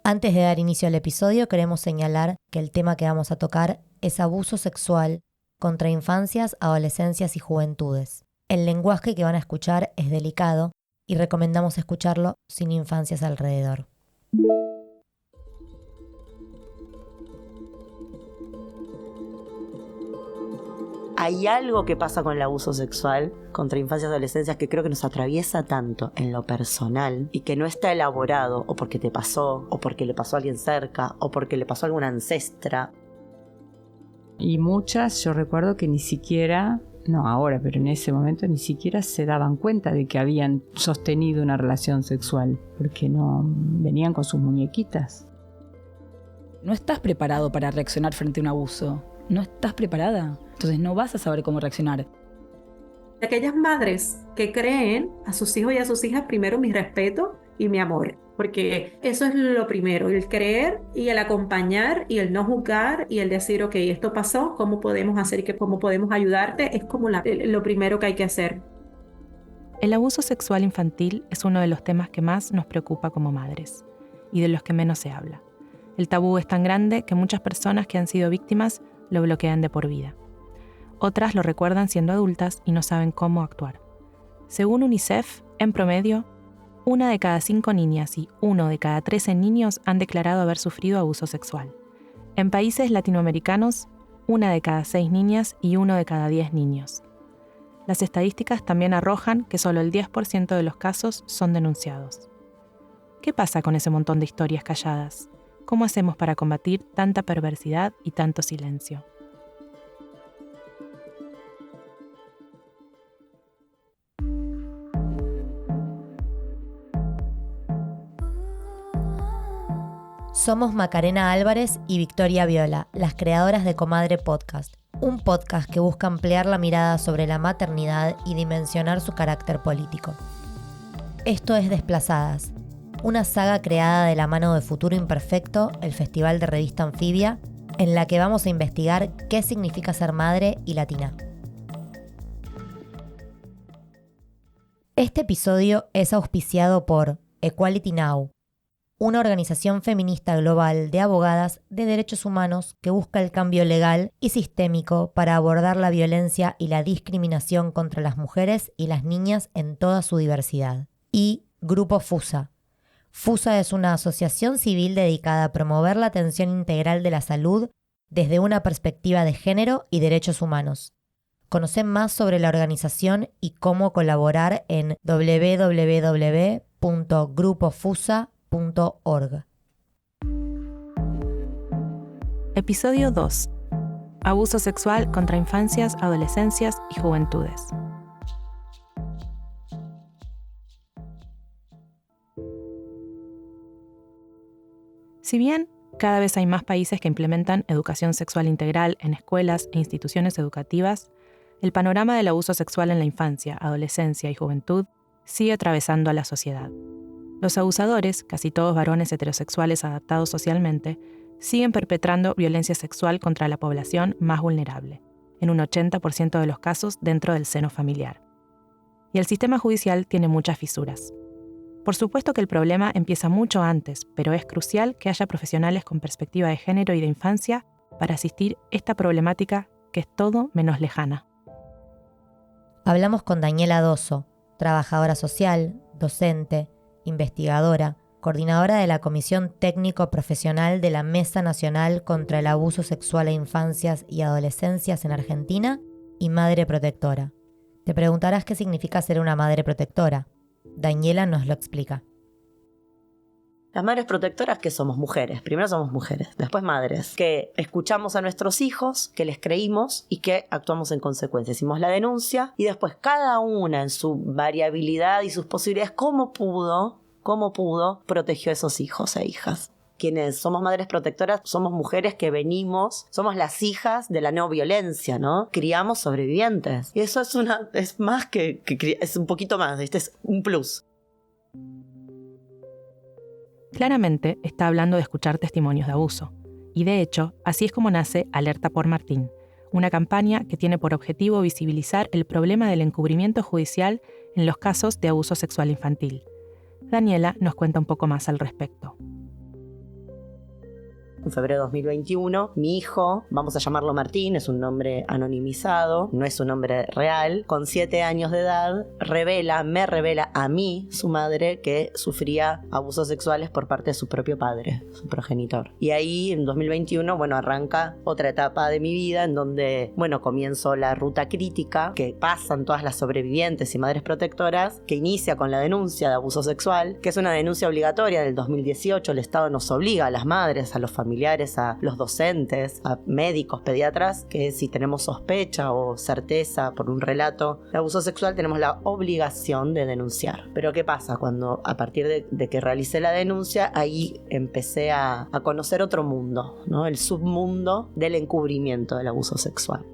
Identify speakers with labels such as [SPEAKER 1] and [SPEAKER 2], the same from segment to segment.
[SPEAKER 1] Antes de dar inicio al episodio, queremos señalar que el tema que vamos a tocar es abuso sexual contra infancias, adolescencias y juventudes. El lenguaje que van a escuchar es delicado y recomendamos escucharlo sin infancias alrededor.
[SPEAKER 2] Hay algo que pasa con el abuso sexual contra infancias y adolescencias que creo que nos atraviesa tanto en lo personal y que no está elaborado o porque te pasó, o porque le pasó a alguien cerca, o porque le pasó a alguna ancestra.
[SPEAKER 3] Y muchas, yo recuerdo que ni siquiera, no ahora, pero en ese momento ni siquiera se daban cuenta de que habían sostenido una relación sexual, porque no venían con sus muñequitas.
[SPEAKER 4] No estás preparado para reaccionar frente a un abuso. No estás preparada. Entonces no vas a saber cómo reaccionar.
[SPEAKER 5] Aquellas madres que creen a sus hijos y a sus hijas, primero mi respeto y mi amor. Porque eso es lo primero, el creer y el acompañar y el no juzgar y el decir, ok, esto pasó, ¿cómo podemos hacer cómo podemos ayudarte? Es como lo primero que hay que hacer.
[SPEAKER 6] El abuso sexual infantil es uno de los temas que más nos preocupa como madres y de los que menos se habla. El tabú es tan grande que muchas personas que han sido víctimas lo bloquean de por vida. Otras lo recuerdan siendo adultas y no saben cómo actuar. Según UNICEF, en promedio, 1 de cada 5 niñas y 1 de cada 13 niños han declarado haber sufrido abuso sexual. En países latinoamericanos, 1 de cada 6 niñas y 1 de cada 10 niños. Las estadísticas también arrojan que solo el 10% de los casos son denunciados. ¿Qué pasa con ese montón de historias calladas? ¿Cómo hacemos para combatir tanta perversidad y tanto silencio?
[SPEAKER 1] Somos Macarena Álvarez y Victoria Viola, las creadoras de Comadre Podcast, un podcast que busca ampliar la mirada sobre la maternidad y dimensionar su carácter político. Esto es Desplazadas, una saga creada de la mano de Futuro Imperfecto, el festival de revista Anfibia, en la que vamos a investigar qué significa ser madre y latina. Este episodio es auspiciado por Equality Now, una organización feminista global de abogadas de derechos humanos que busca el cambio legal y sistémico para abordar la violencia y la discriminación contra las mujeres y las niñas en toda su diversidad. Y Grupo FUSA. FUSA es una asociación civil dedicada a promover la atención integral de la salud desde una perspectiva de género y derechos humanos. Conocen más sobre la organización y cómo colaborar en www.grupofusa.org.
[SPEAKER 6] Episodio 2. Abuso sexual contra infancias, adolescencias y juventudes. Si bien cada vez hay más países que implementan educación sexual integral en escuelas e instituciones educativas, el panorama del abuso sexual en la infancia, adolescencia y juventud sigue atravesando a la sociedad. Los abusadores, casi todos varones heterosexuales adaptados socialmente, siguen perpetrando violencia sexual contra la población más vulnerable, en un 80% de los casos dentro del seno familiar. Y el sistema judicial tiene muchas fisuras. Por supuesto que el problema empieza mucho antes, pero es crucial que haya profesionales con perspectiva de género y de infancia para asistir esta problemática que es todo menos lejana.
[SPEAKER 1] Hablamos con Daniela Dosso, trabajadora social, docente, investigadora, coordinadora de la Comisión Técnico Profesional de la Mesa Nacional contra el Abuso Sexual a Infancias y Adolescencias en Argentina y madre protectora. Te preguntarás qué significa ser una madre protectora. Daniela nos lo explica.
[SPEAKER 2] Las madres protectoras, que somos mujeres. Primero somos mujeres, después madres. Que escuchamos a nuestros hijos, que les creímos y que actuamos en consecuencia. Hicimos la denuncia y después cada una en su variabilidad y sus posibilidades, cómo pudo, protegió a esos hijos e hijas. Quienes somos madres protectoras somos mujeres que somos las hijas de la no violencia, ¿no? Criamos sobrevivientes. Y eso es más que es un poquito más, este es un plus.
[SPEAKER 6] Claramente está hablando de escuchar testimonios de abuso. Y de hecho, así es como nace Alerta por Martín, una campaña que tiene por objetivo visibilizar el problema del encubrimiento judicial en los casos de abuso sexual infantil. Daniela nos cuenta un poco más al respecto.
[SPEAKER 2] en febrero de 2021, mi hijo, vamos a llamarlo Martín, es un nombre anonimizado, no es un nombre real, con 7 años de edad, me revela a mí, su madre, que sufría abusos sexuales por parte de su propio padre, su progenitor. Y ahí, en 2021, arranca otra etapa de mi vida en donde, comienzo la ruta crítica que pasan todas las sobrevivientes y madres protectoras, que inicia con la denuncia de abuso sexual, que es una denuncia obligatoria del 2018. El Estado nos obliga a las madres, a los familiares, a los docentes, a médicos, pediatras, que si tenemos sospecha o certeza por un relato de abuso sexual, tenemos la obligación de denunciar. Pero ¿qué pasa? Cuando a partir de que realicé la denuncia, ahí empecé a conocer otro mundo, ¿no? El submundo del encubrimiento del abuso sexual.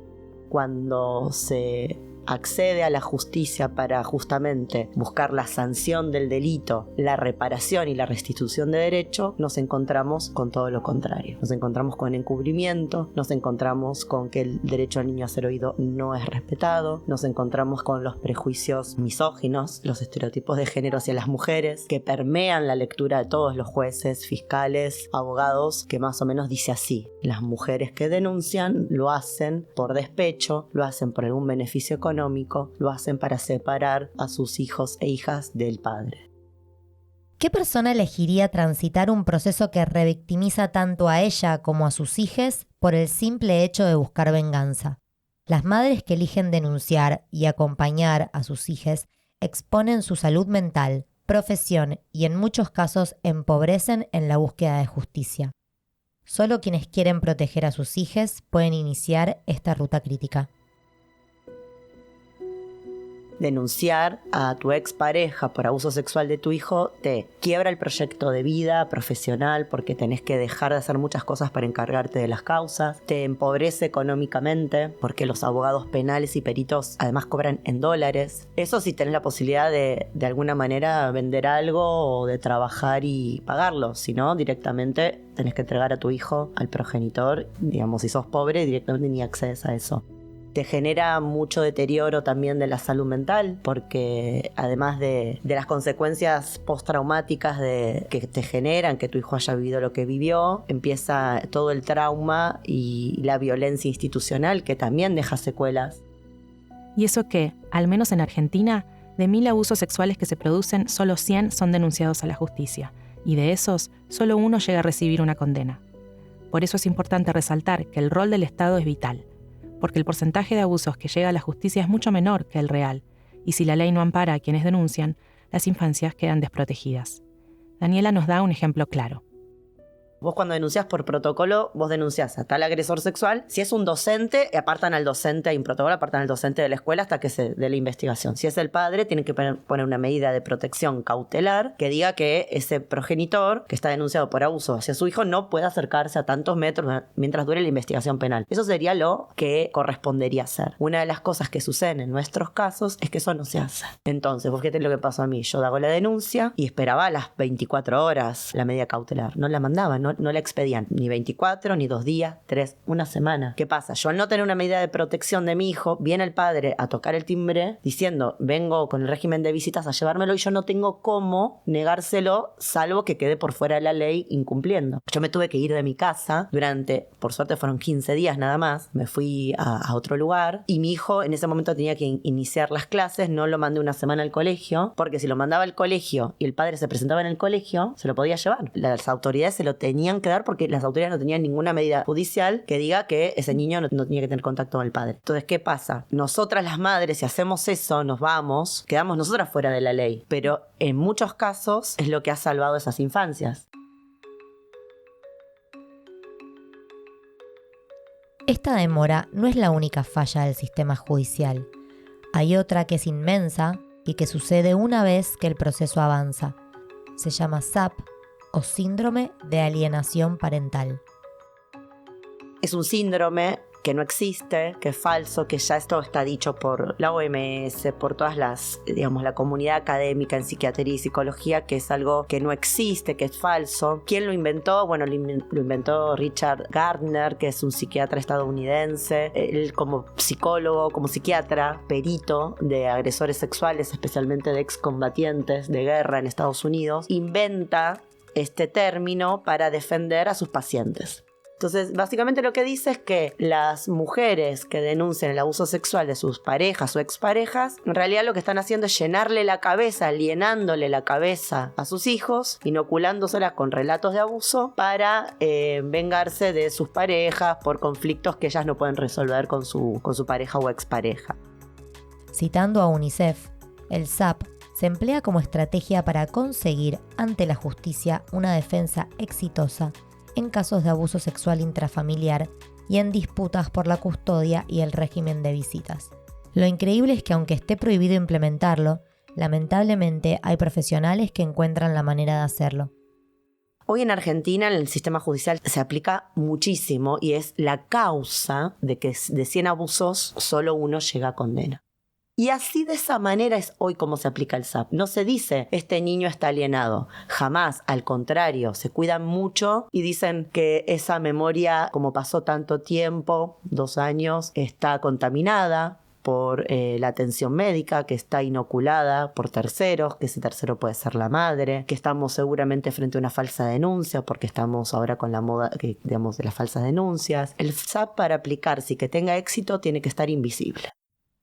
[SPEAKER 2] Cuando se accede a la justicia para justamente buscar la sanción del delito, la reparación y la restitución de derecho, nos encontramos con todo lo contrario. Nos encontramos con encubrimiento, nos encontramos con que el derecho al niño a ser oído no es respetado, nos encontramos con los prejuicios misóginos, los estereotipos de género hacia las mujeres, que permean la lectura de todos los jueces, fiscales, abogados, que más o menos dice así: las mujeres que denuncian lo hacen por despecho, lo hacen por algún beneficio económico, lo hacen para separar a sus hijos e hijas del padre.
[SPEAKER 1] ¿Qué persona elegiría transitar un proceso que revictimiza tanto a ella como a sus hijos por el simple hecho de buscar venganza? Las madres que eligen denunciar y acompañar a sus hijos exponen su salud mental, profesión y en muchos casos empobrecen en la búsqueda de justicia. Solo quienes quieren proteger a sus hijos pueden iniciar esta ruta crítica.
[SPEAKER 2] Denunciar a tu expareja por abuso sexual de tu hijo te quiebra el proyecto de vida profesional, porque tenés que dejar de hacer muchas cosas para encargarte de las causas, te empobrece económicamente porque los abogados penales y peritos además cobran en dólares. Eso si tenés la posibilidad de alguna manera vender algo o de trabajar y pagarlo, si no directamente tenés que entregar a tu hijo al progenitor. Digamos, si sos pobre directamente ni accedes a eso. Te genera mucho deterioro también de la salud mental, porque además de las consecuencias postraumáticas que te generan que tu hijo haya vivido lo que vivió, empieza todo el trauma y la violencia institucional, que también deja secuelas.
[SPEAKER 6] Y eso que, al menos en Argentina, de 1000 abusos sexuales que se producen, solo 100 son denunciados a la justicia, y de esos, solo 1 llega a recibir una condena. Por eso es importante resaltar que el rol del Estado es vital, porque el porcentaje de abusos que llega a la justicia es mucho menor que el real, y si la ley no ampara a quienes denuncian, las infancias quedan desprotegidas. Daniela nos da un ejemplo claro.
[SPEAKER 2] Vos cuando denunciás por protocolo, vos denunciás a tal agresor sexual. Si es un docente, apartan al docente, hay un protocolo, apartan al docente de la escuela hasta que se dé la investigación. Si es el padre, tienen que poner una medida de protección cautelar que diga que ese progenitor que está denunciado por abuso hacia su hijo no puede acercarse a tantos metros mientras dure la investigación penal. Eso sería lo que correspondería hacer. Una de las cosas que suceden en nuestros casos es que eso no se hace. Entonces, vos fíjate lo que pasó a mí. Yo hago la denuncia y esperaba a las 24 horas la medida cautelar. No la mandaban, no la expedían, ni 24, ni 2 días, 3, una semana. ¿Qué pasa? Yo al no tener una medida de protección de mi hijo, viene el padre a tocar el timbre diciendo, vengo con el régimen de visitas a llevármelo, y yo no tengo cómo negárselo, salvo que quede por fuera de la ley incumpliendo. Yo me tuve que ir de mi casa durante, por suerte fueron 15 días nada más, me fui a otro lugar, y mi hijo en ese momento tenía que iniciar las clases. No lo mandé una semana al colegio, porque si lo mandaba al colegio y el padre se presentaba en el colegio, se lo podía llevar. Las autoridades se lo tenían que dar, porque las autoridades no tenían ninguna medida judicial que diga que ese niño no tenía que tener contacto con el padre. Entonces, ¿qué pasa? Nosotras las madres, si hacemos eso, nos vamos, quedamos nosotras fuera de la ley, pero en muchos casos es lo que ha salvado esas infancias.
[SPEAKER 1] Esta demora no es la única falla del sistema judicial. Hay otra que es inmensa y que sucede una vez que el proceso avanza. Se llama SAP, o síndrome de alienación parental.
[SPEAKER 2] Es un síndrome que no existe, que es falso, que ya esto está dicho por la OMS, por todas las, la comunidad académica en psiquiatría y psicología, que es algo que no existe, que es falso. ¿Quién lo inventó? Bueno, lo inventó Richard Gardner, que es un psiquiatra estadounidense. Él, como psicólogo, como psiquiatra, perito de agresores sexuales, especialmente de excombatientes de guerra en Estados Unidos, inventa este término para defender a sus pacientes. Entonces, básicamente lo que dice es que las mujeres que denuncian el abuso sexual de sus parejas o exparejas, en realidad lo que están haciendo es llenarle la cabeza, alienándole la cabeza a sus hijos, inoculándoselas con relatos de abuso para vengarse de sus parejas por conflictos que ellas no pueden resolver con su pareja o expareja.
[SPEAKER 1] Citando a UNICEF, el SAP se emplea como estrategia para conseguir ante la justicia una defensa exitosa en casos de abuso sexual intrafamiliar y en disputas por la custodia y el régimen de visitas. Lo increíble es que aunque esté prohibido implementarlo, lamentablemente hay profesionales que encuentran la manera de hacerlo.
[SPEAKER 2] Hoy en Argentina en el sistema judicial se aplica muchísimo y es la causa de que de 100 abusos solo uno llega a condena. Y así de esa manera es hoy como se aplica el SAP. No se dice, este niño está alienado. Jamás, al contrario, se cuidan mucho y dicen que esa memoria, como pasó tanto tiempo, 2 años, está contaminada por la atención médica, que está inoculada por terceros, que ese tercero puede ser la madre, que estamos seguramente frente a una falsa denuncia, porque estamos ahora con la moda de las falsas denuncias. El SAP, para aplicarse y que tenga éxito, tiene que estar invisible.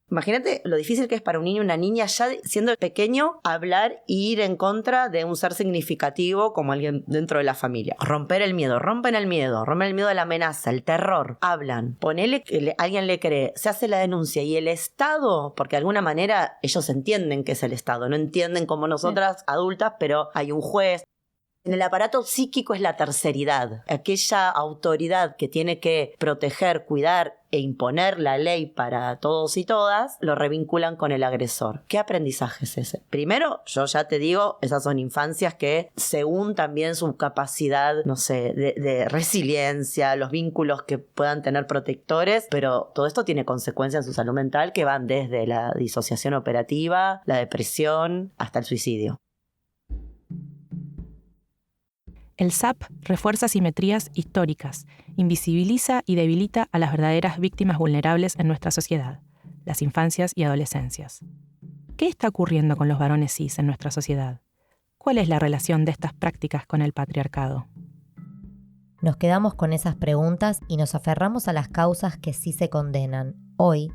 [SPEAKER 2] Imagínate lo difícil que es para un niño o una niña, ya siendo pequeño, hablar e ir en contra de un ser significativo como alguien dentro de la familia. Rompen el miedo de la amenaza, el terror. Hablan, ponele que alguien le cree, se hace la denuncia y el Estado, porque de alguna manera ellos entienden que es el Estado, no entienden como nosotras adultas, pero hay un juez. En el aparato psíquico es la terceridad, aquella autoridad que tiene que proteger, cuidar e imponer la ley para todos y todas, lo revinculan con el agresor. ¿Qué aprendizaje es ese? Primero, yo ya te digo, esas son infancias que, según también su capacidad, no sé, de resiliencia, los vínculos que puedan tener protectores, pero todo esto tiene consecuencias en su salud mental que van desde la disociación operativa, la depresión, hasta el suicidio.
[SPEAKER 6] El SAP refuerza asimetrías históricas, invisibiliza y debilita a las verdaderas víctimas vulnerables en nuestra sociedad, las infancias y adolescencias. ¿Qué está ocurriendo con los varones cis en nuestra sociedad? ¿Cuál es la relación de estas prácticas con el patriarcado?
[SPEAKER 1] Nos quedamos con esas preguntas y nos aferramos a las causas que sí se condenan. Hoy,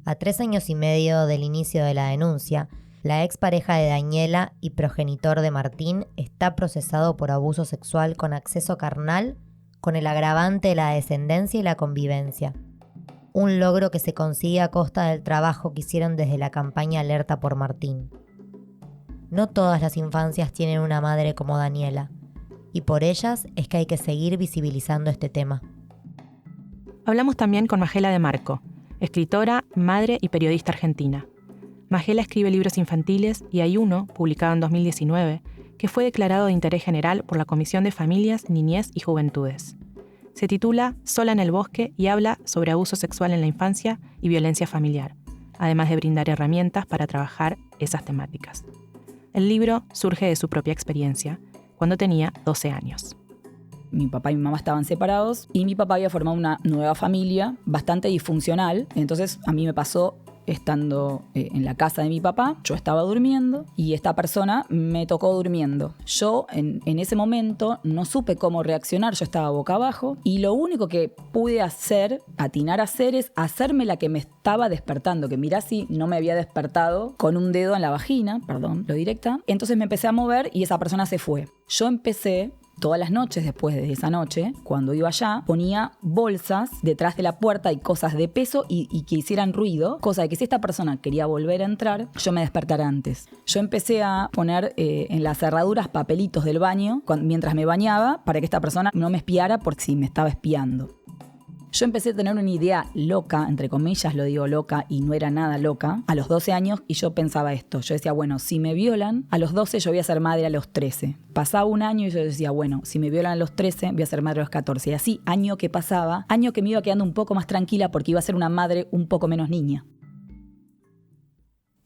[SPEAKER 1] a 3 años y medio del inicio de la denuncia, la expareja de Daniela y progenitor de Martín está procesado por abuso sexual con acceso carnal, con el agravante de la descendencia y la convivencia. Un logro que se consigue a costa del trabajo que hicieron desde la campaña Alerta por Martín. No todas las infancias tienen una madre como Daniela, y por ellas es que hay que seguir visibilizando este tema.
[SPEAKER 6] Hablamos también con Majela de Marco, escritora, madre y periodista argentina. Majela escribe libros infantiles y hay uno, publicado en 2019, que fue declarado de interés general por la Comisión de Familias, Niñez y Juventudes. Se titula Sola en el bosque y habla sobre abuso sexual en la infancia y violencia familiar, además de brindar herramientas para trabajar esas temáticas. El libro surge de su propia experiencia, cuando tenía 12 años.
[SPEAKER 4] Mi papá y mi mamá estaban separados y mi papá había formado una nueva familia bastante disfuncional. Entonces a mí me pasó estando en la casa de mi papá, yo estaba durmiendo y esta persona me tocó durmiendo. Yo en ese momento no supe cómo reaccionar, yo estaba boca abajo y lo único que pude atinar a hacer es hacerme la que me estaba despertando, que mirá si no me había despertado con un dedo en la vagina, perdón, lo directa. Entonces me empecé a mover y esa persona se fue. Yo empecé todas las noches, después de esa noche, cuando iba allá, ponía bolsas detrás de la puerta y cosas de peso y que hicieran ruido, cosa de que si esta persona quería volver a entrar, yo me despertara antes. Yo empecé a poner en las cerraduras papelitos del baño mientras me bañaba para que esta persona no me espiara por si me estaba espiando. Yo empecé a tener una idea loca, entre comillas lo digo loca y no era nada loca, a los 12 años y yo pensaba esto. Yo decía, bueno, si me violan, a los 12 yo voy a ser madre a los 13. Pasaba un año y yo decía, bueno, si me violan a los 13, voy a ser madre a los 14. Y así, año que pasaba, año que me iba quedando un poco más tranquila porque iba a ser una madre un poco menos niña.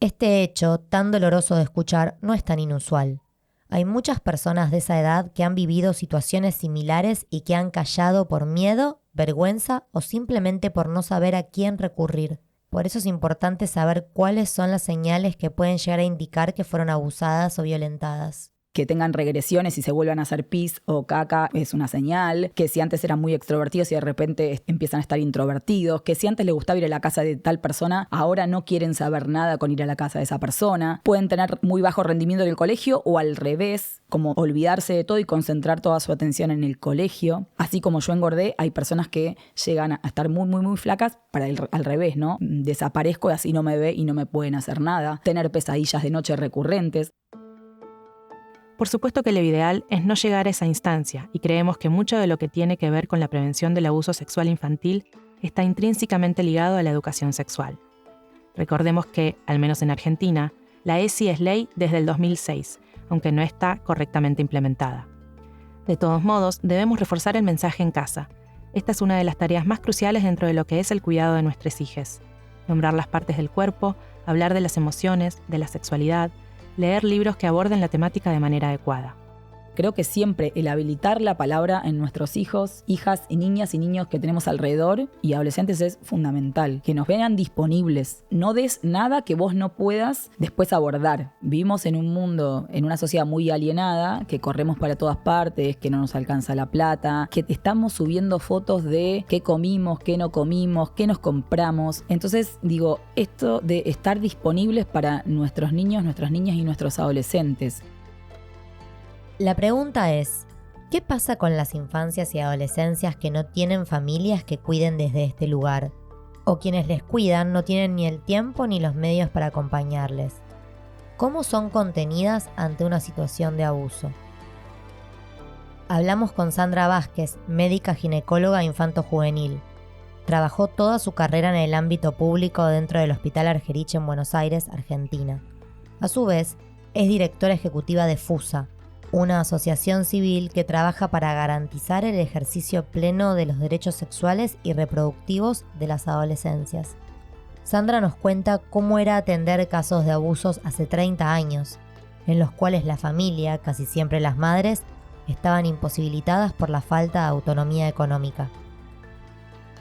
[SPEAKER 1] Este hecho, tan doloroso de escuchar, no es tan inusual. Hay muchas personas de esa edad que han vivido situaciones similares y que han callado por miedo, vergüenza o simplemente por no saber a quién recurrir. Por eso es importante saber cuáles son las señales que pueden llegar a indicar que fueron abusadas o violentadas.
[SPEAKER 4] que tengan regresiones y se vuelvan a hacer pis o caca es una señal, que si antes eran muy extrovertidos y de repente empiezan a estar introvertidos, que si antes les gustaba ir a la casa de tal persona, ahora no quieren saber nada con ir a la casa de esa persona. Pueden tener muy bajo rendimiento en el colegio o al revés, como olvidarse de todo y concentrar toda su atención en el colegio. Así como yo engordé, hay personas que llegan a estar muy, muy, muy flacas al revés, ¿no? Desaparezco y así no me ve y no me pueden hacer nada. Tener pesadillas de noche recurrentes.
[SPEAKER 6] Por supuesto que lo ideal es no llegar a esa instancia y creemos que mucho de lo que tiene que ver con la prevención del abuso sexual infantil está intrínsecamente ligado a la educación sexual. Recordemos que, al menos en Argentina, la ESI es ley desde el 2006, aunque no está correctamente implementada. De todos modos, debemos reforzar el mensaje en casa. Esta es una de las tareas más cruciales dentro de lo que es el cuidado de nuestros hijos. Nombrar las partes del cuerpo, hablar de las emociones, de la sexualidad, leer libros que aborden la temática de manera adecuada.
[SPEAKER 4] Creo que siempre el habilitar la palabra en nuestros hijos, hijas y niñas y niños que tenemos alrededor y adolescentes es fundamental. Que nos vean disponibles. No des nada que vos no puedas después abordar. Vivimos en un mundo, en una sociedad muy alienada, que corremos para todas partes, que no nos alcanza la plata, que estamos subiendo fotos de qué comimos, qué no comimos, qué nos compramos. Entonces, digo, esto de estar disponibles para nuestros niños, nuestras niñas y nuestros adolescentes.
[SPEAKER 1] La pregunta es, ¿qué pasa con las infancias y adolescencias que no tienen familias que cuiden desde este lugar? O quienes les cuidan no tienen ni el tiempo ni los medios para acompañarles. ¿Cómo son contenidas ante una situación de abuso? Hablamos con Sandra Vázquez, médica ginecóloga infanto-juvenil. Trabajó toda su carrera en el ámbito público dentro del Hospital Argerich en Buenos Aires, Argentina. A su vez, es directora ejecutiva de FUSA, una asociación civil que trabaja para garantizar el ejercicio pleno de los derechos sexuales y reproductivos de las adolescencias. Sandra nos cuenta cómo era atender casos de abusos hace 30 años, en los cuales la familia, casi siempre las madres, estaban imposibilitadas por la falta de autonomía económica.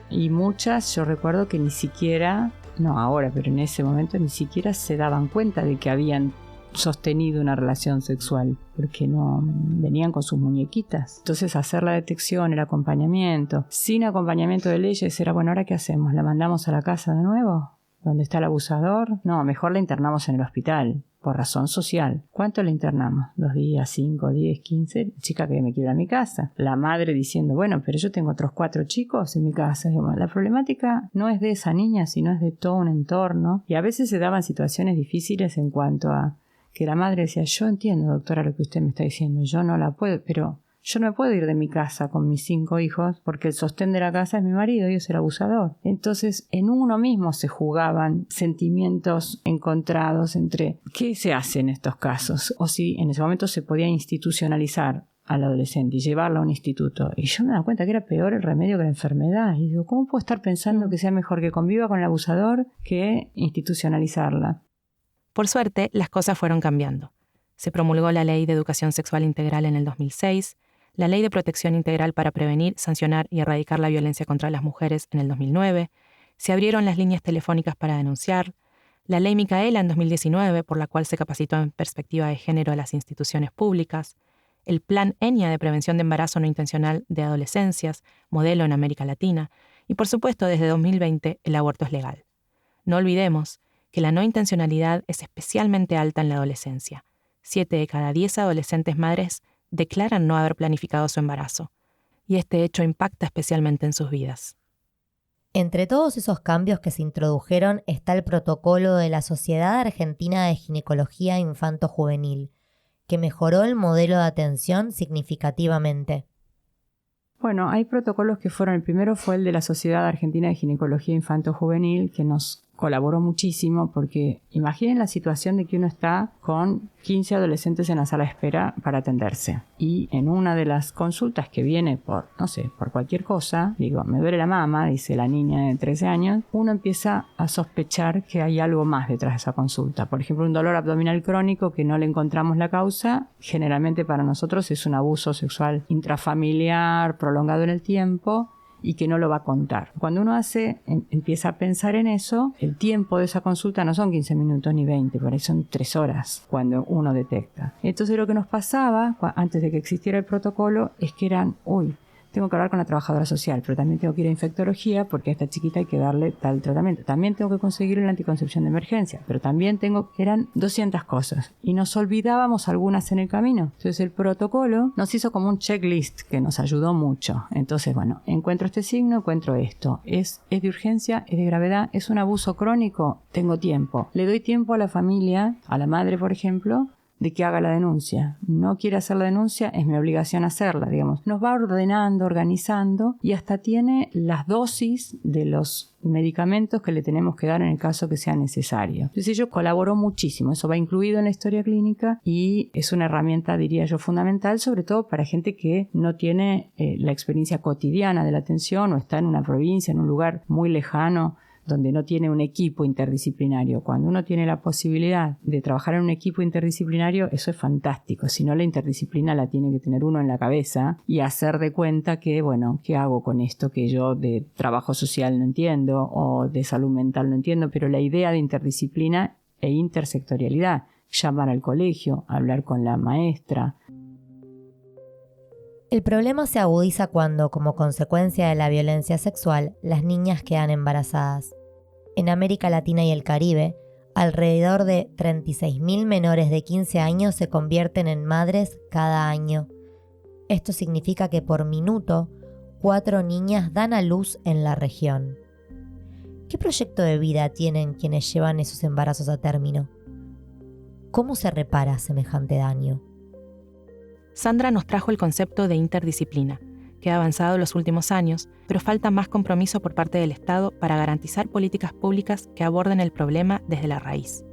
[SPEAKER 3] Y muchas, yo recuerdo que ni siquiera, no ahora, pero en ese momento ni siquiera se daban cuenta de que habían sostenido una relación sexual, porque no venían con sus muñequitas. Entonces hacer la detección, el acompañamiento, sin acompañamiento de leyes era, bueno, ¿ahora qué hacemos? ¿La mandamos a la casa de nuevo? ¿Dónde está el abusador? No, mejor la internamos en el hospital, por razón social. ¿Cuánto la internamos? 2 días, 5, 10, 15, chica que me quiere a mi casa. La madre diciendo, bueno, pero yo tengo otros 4 chicos en mi casa. Digamos, la problemática no es de esa niña, sino es de todo un entorno. Y a veces se daban situaciones difíciles en cuanto a que la madre decía, yo entiendo, doctora, lo que usted me está diciendo, yo no la puedo, pero yo no me puedo ir de mi casa con mis 5 hijos porque el sostén de la casa es mi marido y es el abusador. Entonces, en uno mismo se jugaban sentimientos encontrados entre qué se hace en estos casos, o si en ese momento se podía institucionalizar al adolescente y llevarlo a un instituto. Y yo me daba cuenta que era peor el remedio que la enfermedad. Y digo, ¿cómo puedo estar pensando que sea mejor que conviva con el abusador que institucionalizarla?
[SPEAKER 6] Por suerte, las cosas fueron cambiando. Se promulgó la Ley de Educación Sexual Integral en el 2006, la Ley de Protección Integral para Prevenir, Sancionar y Erradicar la Violencia contra las Mujeres en el 2009, se abrieron las líneas telefónicas para denunciar, la Ley Micaela en 2019, por la cual se capacitó en perspectiva de género a las instituciones públicas, el Plan ENIA de Prevención de Embarazo No Intencional de Adolescencias, modelo en América Latina, y por supuesto desde 2020 el aborto es legal. No olvidemos que la no intencionalidad es especialmente alta en la adolescencia. 7 de cada 10 adolescentes madres declaran no haber planificado su embarazo, y este hecho impacta especialmente en sus vidas.
[SPEAKER 1] Entre todos esos cambios que se introdujeron está el protocolo de la Sociedad Argentina de Ginecología Infanto-Juvenil, que mejoró el modelo de atención significativamente.
[SPEAKER 3] Bueno, hay protocolos que fueron, el primero fue el de la Sociedad Argentina de Ginecología Infanto-Juvenil, que nos colaboró muchísimo porque imaginen la situación de que uno está con 15 adolescentes en la sala de espera para atenderse y en una de las consultas que viene por, no sé, por cualquier cosa, digo, me duele la mama, dice la niña de 13 años, uno empieza a sospechar que hay algo más detrás de esa consulta. Por ejemplo, un dolor abdominal crónico que no le encontramos la causa, generalmente para nosotros es un abuso sexual intrafamiliar prolongado en el tiempo y que no lo va a contar. Cuando uno empieza a pensar en eso, el tiempo de esa consulta no son 15 minutos ni 20, por ahí son 3 horas cuando uno detecta. Entonces lo que nos pasaba antes de que existiera el protocolo es que eran, tengo que hablar con la trabajadora social, pero también tengo que ir a infectología porque a esta chiquita hay que darle tal tratamiento. También tengo que conseguir la anticoncepción de emergencia, pero también eran 200 cosas y nos olvidábamos algunas en el camino. Entonces el protocolo nos hizo como un checklist que nos ayudó mucho. Entonces, bueno, encuentro este signo, encuentro esto. ¿Es de urgencia? ¿Es de gravedad? ¿Es un abuso crónico? Tengo tiempo. Le doy tiempo a la familia, a la madre, por ejemplo, de que haga la denuncia. No quiere hacer la denuncia, es mi obligación hacerla, digamos. Nos va ordenando, organizando y hasta tiene las dosis de los medicamentos que le tenemos que dar en el caso que sea necesario. Entonces yo colaboro muchísimo, eso va incluido en la historia clínica y es una herramienta, diría yo, fundamental, sobre todo para gente que no tiene la experiencia cotidiana de la atención o está en una provincia, en un lugar muy lejano, donde no tiene un equipo interdisciplinario. Cuando uno tiene la posibilidad de trabajar en un equipo interdisciplinario, eso es fantástico. Si no, la interdisciplina la tiene que tener uno en la cabeza y hacer de cuenta que, bueno, ¿qué hago con esto que yo de trabajo social no entiendo o de salud mental no entiendo? Pero la idea de interdisciplina e intersectorialidad, llamar al colegio, hablar con la maestra.
[SPEAKER 1] El problema se agudiza cuando, como consecuencia de la violencia sexual, las niñas quedan embarazadas. En América Latina y el Caribe, alrededor de 36.000 menores de 15 años se convierten en madres cada año. Esto significa que por minuto, 4 niñas dan a luz en la región. ¿Qué proyecto de vida tienen quienes llevan esos embarazos a término? ¿Cómo se repara semejante daño?
[SPEAKER 6] Sandra nos trajo el concepto de interdisciplina, que ha avanzado en los últimos años, pero falta más compromiso por parte del Estado para garantizar políticas públicas que aborden el problema desde la raíz.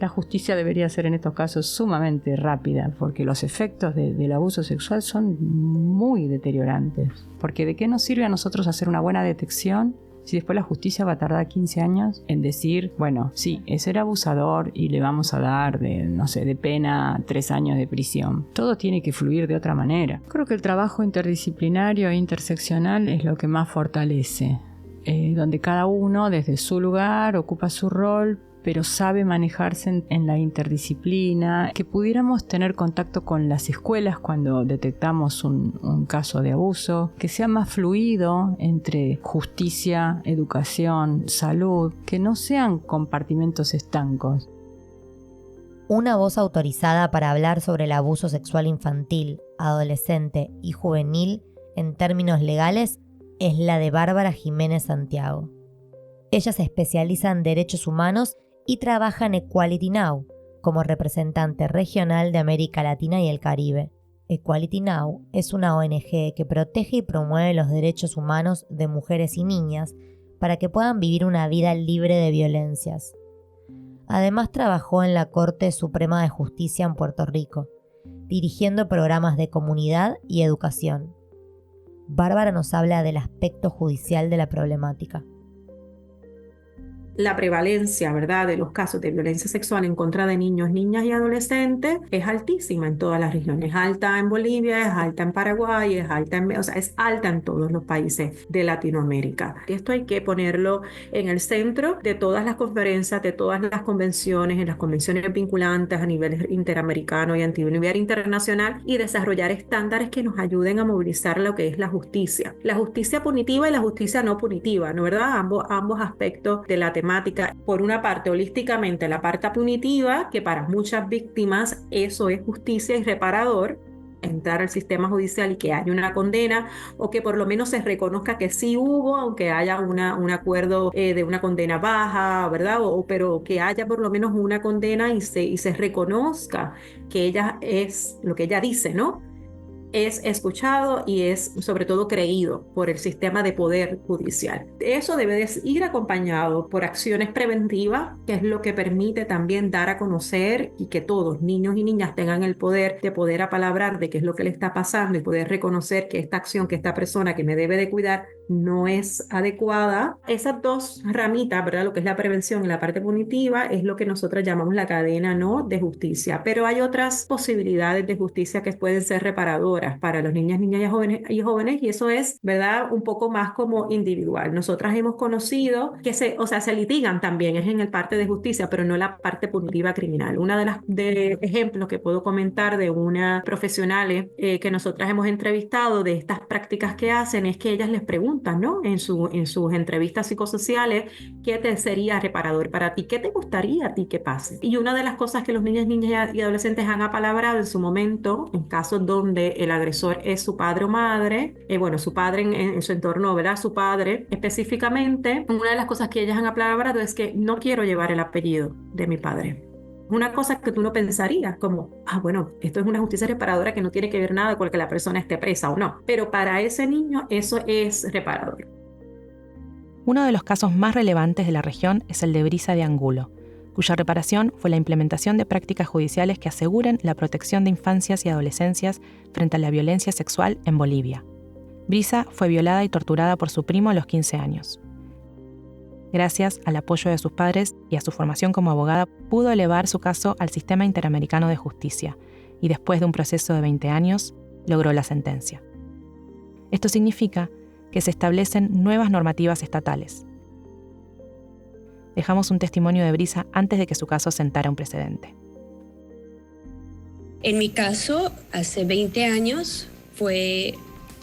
[SPEAKER 3] La justicia debería ser en estos casos sumamente rápida, porque los efectos del abuso sexual son muy deteriorantes. Porque ¿de qué nos sirve a nosotros hacer una buena detección si después la justicia va a tardar 15 años en decir, bueno, sí, ese era abusador y le vamos a dar de pena 3 años de prisión? Todo tiene que fluir de otra manera. Creo que el trabajo interdisciplinario e interseccional es lo que más fortalece, donde cada uno desde su lugar ocupa su rol, pero sabe manejarse en la interdisciplina, que pudiéramos tener contacto con las escuelas cuando detectamos un caso de abuso, que sea más fluido entre justicia, educación, salud, que no sean compartimentos estancos.
[SPEAKER 1] Una voz autorizada para hablar sobre el abuso sexual infantil, adolescente y juvenil en términos legales es la de Bárbara Jiménez Santiago. Ella se especializa en derechos humanos y trabaja en Equality Now como representante regional de América Latina y el Caribe. Equality Now es una ONG que protege y promueve los derechos humanos de mujeres y niñas para que puedan vivir una vida libre de violencias. Además, trabajó en la Corte Suprema de Justicia en Puerto Rico, dirigiendo programas de comunidad y educación. Bárbara nos habla del aspecto judicial de la problemática.
[SPEAKER 5] La prevalencia, ¿verdad?, de los casos de violencia sexual en contra de niños, niñas y adolescentes es altísima en todas las regiones. Es alta en Bolivia, es alta en Paraguay, es alta es alta en todos los países de Latinoamérica. Esto hay que ponerlo en el centro de todas las conferencias, de todas las convenciones, en las convenciones vinculantes a nivel interamericano y a nivel internacional, y desarrollar estándares que nos ayuden a movilizar lo que es la justicia punitiva y la justicia no punitiva, ¿no, verdad? Ambos aspectos de la temática. Por una parte, holísticamente, la parte punitiva, que para muchas víctimas eso es justicia y reparador, entrar al sistema judicial y que haya una condena, o que por lo menos se reconozca que sí hubo, aunque haya un acuerdo de una condena baja, ¿verdad? Pero que haya por lo menos una condena y se reconozca que ella es lo que ella dice, ¿no? Es escuchado y es sobre todo creído por el sistema de poder judicial. Eso debe de ir acompañado por acciones preventivas, que es lo que permite también dar a conocer y que todos, niños y niñas, tengan el poder de poder apalabrar de qué es lo que le está pasando y poder reconocer que esta acción, que esta persona que me debe de cuidar no es adecuada. Esas dos ramitas, ¿verdad?, lo que es la prevención y la parte punitiva, es lo que nosotros llamamos la cadena, ¿no?, de justicia. Pero hay otras posibilidades de justicia que pueden ser reparadoras. reparadoras para los niños, niñas y jóvenes, y eso es, ¿verdad?, un poco más como individual. Nosotras hemos conocido que se litigan también, es en el parte de justicia, pero no la parte punitiva criminal. Una de las ejemplos que puedo comentar de una profesional que nosotras hemos entrevistado de estas prácticas que hacen es que ellas les preguntan, ¿no?, en sus entrevistas psicosociales, ¿qué te sería reparador para ti? ¿Qué te gustaría a ti que pase? Y una de las cosas que los niños, niñas y adolescentes han apalabrado en su momento, en casos donde el agresor es su padre o madre, su padre en su entorno, ¿verdad?, su padre específicamente, una de las cosas que ellas han apalabrado es que no quiero llevar el apellido de mi padre. Una cosa que tú no pensarías, como, esto es una justicia reparadora que no tiene que ver nada con que la persona esté presa o no. Pero para ese niño eso es reparador.
[SPEAKER 6] Uno de los casos más relevantes de la región es el de Brisa de Angulo, cuya reparación fue la implementación de prácticas judiciales que aseguren la protección de infancias y adolescencias frente a la violencia sexual en Bolivia. Brisa fue violada y torturada por su primo a los 15 años. Gracias al apoyo de sus padres y a su formación como abogada, pudo elevar su caso al Sistema Interamericano de Justicia y después de un proceso de 20 años, logró la sentencia. Esto significa que se establecen nuevas normativas estatales. Dejamos un testimonio de Brisa antes de que su caso sentara un precedente.
[SPEAKER 7] En mi caso, hace 20 años, fue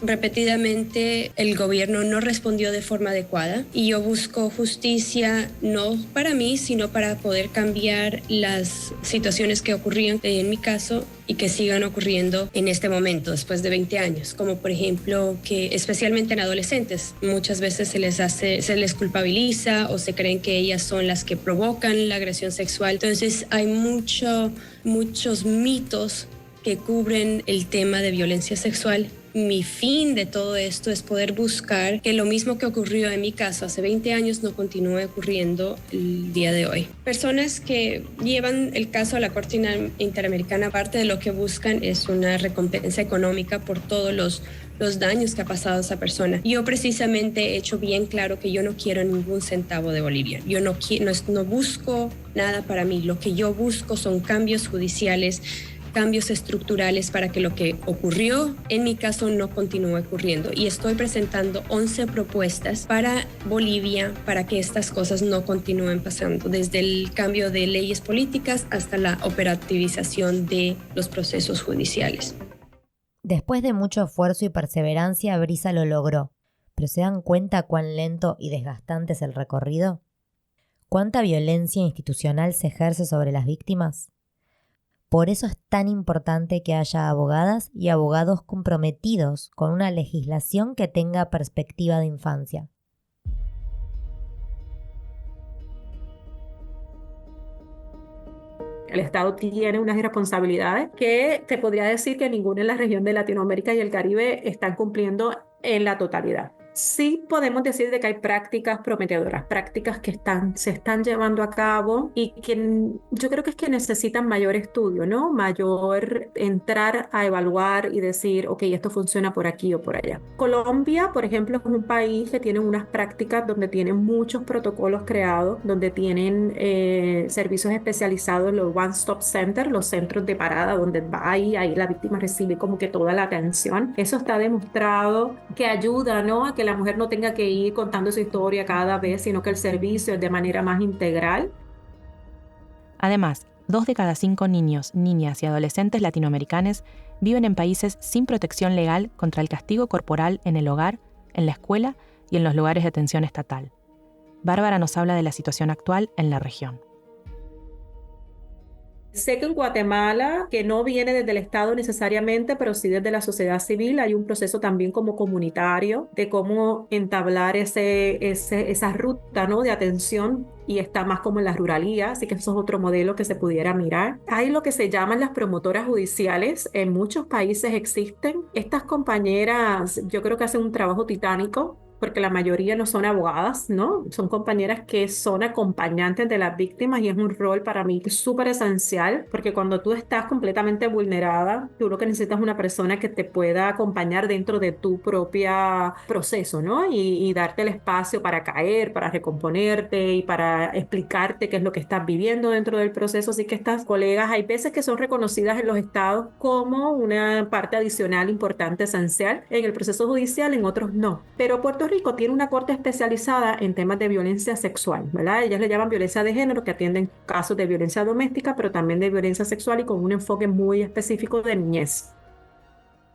[SPEAKER 7] repetidamente el gobierno no respondió de forma adecuada y yo busco justicia no para mí, sino para poder cambiar las situaciones que ocurrían en mi caso y que sigan ocurriendo en este momento, después de 20 años, como por ejemplo que especialmente en adolescentes muchas veces se les culpabiliza o se creen que ellas son las que provocan la agresión sexual. Entonces hay muchos mitos que cubren el tema de violencia sexual. Mi fin de todo esto es poder buscar que lo mismo que ocurrió en mi caso hace 20 años no continúe ocurriendo el día de hoy. Personas que llevan el caso a la Corte Interamericana, parte de lo que buscan es una recompensa económica por todos los daños que ha pasado esa persona. Yo precisamente he hecho bien claro que yo no quiero ningún centavo de Bolivia. Yo no busco nada para mí. Lo que yo busco son cambios judiciales, cambios estructurales para que lo que ocurrió en mi caso no continúe ocurriendo. Y estoy presentando 11 propuestas para Bolivia para que estas cosas no continúen pasando, desde el cambio de leyes políticas hasta la operativización de los procesos judiciales.
[SPEAKER 1] Después de mucho esfuerzo y perseverancia, Brisa lo logró. ¿Pero se dan cuenta cuán lento y desgastante es el recorrido? ¿Cuánta violencia institucional se ejerce sobre las víctimas? Por eso es tan importante que haya abogadas y abogados comprometidos con una legislación que tenga perspectiva de infancia.
[SPEAKER 5] El Estado tiene unas responsabilidades que te podría decir que ninguna en la región de Latinoamérica y el Caribe están cumpliendo en la totalidad. Sí podemos decir de que hay prácticas prometedoras, prácticas que se están llevando a cabo y que yo creo que es que necesitan mayor estudio, ¿no? Mayor entrar a evaluar y decir, ok, esto funciona por aquí o por allá. Colombia, por ejemplo, es un país que tiene unas prácticas donde tienen muchos protocolos creados, donde tienen servicios especializados, los One Stop Center, los centros de parada, donde va ahí la víctima recibe como que toda la atención. Eso está demostrado que ayuda, ¿no?, a que la mujer no tenga que ir contando su historia cada vez, sino que el servicio es de manera más integral.
[SPEAKER 6] Además, 2 de cada 5 niños, niñas y adolescentes latinoamericanos viven en países sin protección legal contra el castigo corporal en el hogar, en la escuela y en los lugares de atención estatal. Bárbara nos habla de la situación actual en la región.
[SPEAKER 5] Sé que en Guatemala, que no viene desde el Estado necesariamente, pero sí desde la sociedad civil, hay un proceso también como comunitario de cómo entablar esa ruta, ¿no?, de atención, y está más como en la ruralía, así que eso es otro modelo que se pudiera mirar. Hay lo que se llaman las promotoras judiciales, en muchos países existen. Estas compañeras yo creo que hacen un trabajo titánico porque la mayoría no son abogadas, ¿no? Son compañeras que son acompañantes de las víctimas y es un rol para mí súper esencial, porque cuando tú estás completamente vulnerada, tú lo que necesitas es una persona que te pueda acompañar dentro de tu propio proceso, ¿no? Y darte el espacio para caer, para recomponerte y para explicarte qué es lo que estás viviendo dentro del proceso. Así que estas colegas hay veces que son reconocidas en los estados como una parte adicional importante, esencial en el proceso judicial, en otros no. Pero Puerto Rico tiene una corte especializada en temas de violencia sexual, ¿verdad? Ellas le llaman violencia de género, que atienden casos de violencia doméstica, pero también de violencia sexual y con un enfoque muy específico de niñez.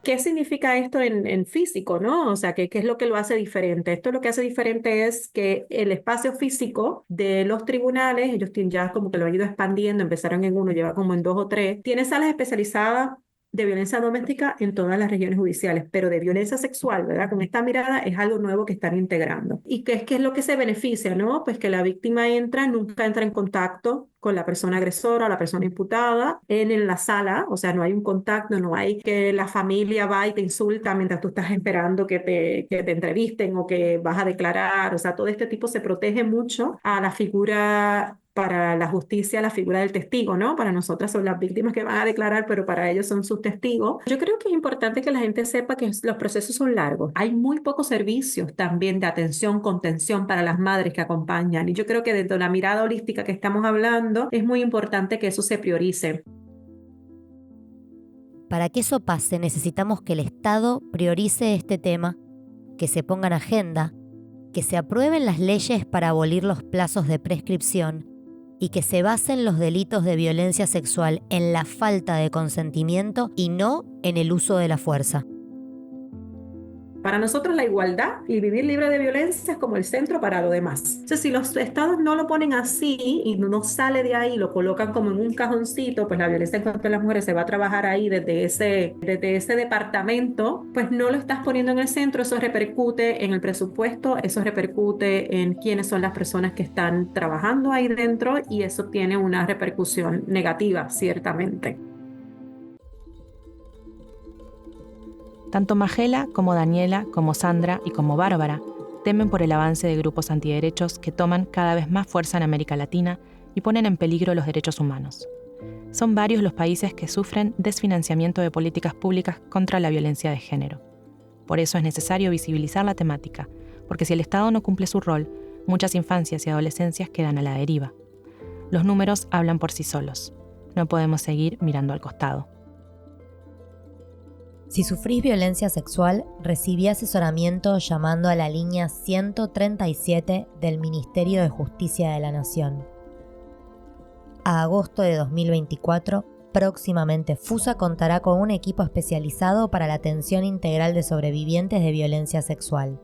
[SPEAKER 5] ¿Qué significa esto en físico, no? O sea, ¿qué es lo que lo hace diferente? Esto lo que hace diferente es que el espacio físico de los tribunales, ellos ya como que lo han ido expandiendo, empezaron en uno, lleva como en 2 o 3, tiene salas especializadas de violencia doméstica en todas las regiones judiciales, pero de violencia sexual, ¿verdad? Con esta mirada es algo nuevo que están integrando. ¿Y qué es lo que se beneficia, no? Pues que la víctima nunca entra en contacto con la persona agresora o la persona imputada en la sala, o sea, no hay un contacto, no hay que la familia va y te insulta mientras tú estás esperando que te entrevisten o que vas a declarar, o sea, todo este tipo se protege mucho a la figura. Para la justicia, la figura del testigo, ¿no? Para nosotras son las víctimas que van a declarar, pero para ellos son sus testigos. Yo creo que es importante que la gente sepa que los procesos son largos. Hay muy pocos servicios también de atención, contención para las madres que acompañan. Y yo creo que dentro de la mirada holística que estamos hablando, es muy importante que eso se priorice.
[SPEAKER 1] Para que eso pase, necesitamos que el Estado priorice este tema, que se ponga en agenda, que se aprueben las leyes para abolir los plazos de prescripción y que se basen los delitos de violencia sexual en la falta de consentimiento y no en el uso de la fuerza.
[SPEAKER 5] Para nosotros la igualdad y vivir libre de violencia es como el centro para lo demás. Entonces, si los estados no lo ponen así y no sale de ahí, lo colocan como en un cajoncito, pues la violencia en contra de las mujeres se va a trabajar ahí desde ese departamento, pues no lo estás poniendo en el centro, eso repercute en el presupuesto, eso repercute en quiénes son las personas que están trabajando ahí dentro y eso tiene una repercusión negativa, ciertamente.
[SPEAKER 6] Tanto Majela como Daniela, como Sandra y como Bárbara temen por el avance de grupos antiderechos que toman cada vez más fuerza en América Latina y ponen en peligro los derechos humanos. Son varios los países que sufren desfinanciamiento de políticas públicas contra la violencia de género. Por eso es necesario visibilizar la temática, porque si el Estado no cumple su rol, muchas infancias y adolescencias quedan a la deriva. Los números hablan por sí solos. No podemos seguir mirando al costado.
[SPEAKER 1] Si sufrís violencia sexual, recibí asesoramiento llamando a la línea 137 del Ministerio de Justicia de la Nación. A agosto de 2024, próximamente FUSA contará con un equipo especializado para la atención integral de sobrevivientes de violencia sexual.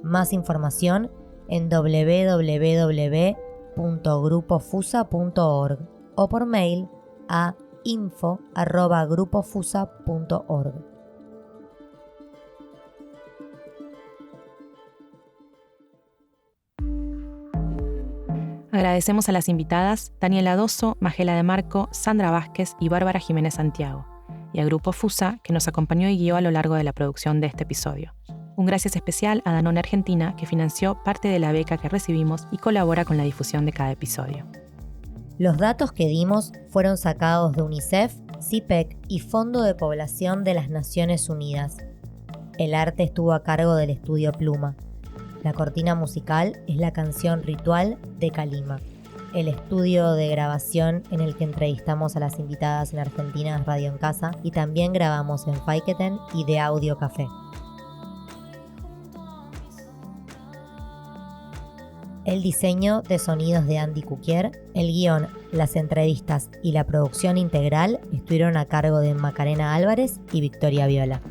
[SPEAKER 1] Más información en www.grupofusa.org o por mail a info@grupofusa.org.
[SPEAKER 6] Agradecemos a las invitadas Daniela Dosso, Majela de Marco, Sandra Vázquez y Bárbara Jiménez Santiago, y al Grupo FUSA que nos acompañó y guió a lo largo de la producción de este episodio. Un gracias especial a Danone Argentina, que financió parte de la beca que recibimos y colabora con la difusión de cada episodio.
[SPEAKER 1] Los datos que dimos fueron sacados de UNICEF, CIPEC y Fondo de Población de las Naciones Unidas. El arte estuvo a cargo del estudio Pluma. La cortina musical es la canción Ritual de Calima. El estudio de grabación en el que entrevistamos a las invitadas en Argentina es Radio en Casa y también grabamos en Faiqueten y de Audio Café. El diseño de sonidos de Andy Cuquier, el guión, las entrevistas y la producción integral estuvieron a cargo de Macarena Álvarez y Victoria Viola.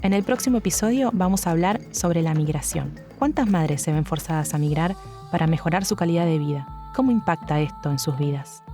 [SPEAKER 6] En el próximo episodio vamos a hablar sobre la migración. ¿Cuántas madres se ven forzadas a migrar para mejorar su calidad de vida? ¿Cómo impacta esto en sus vidas?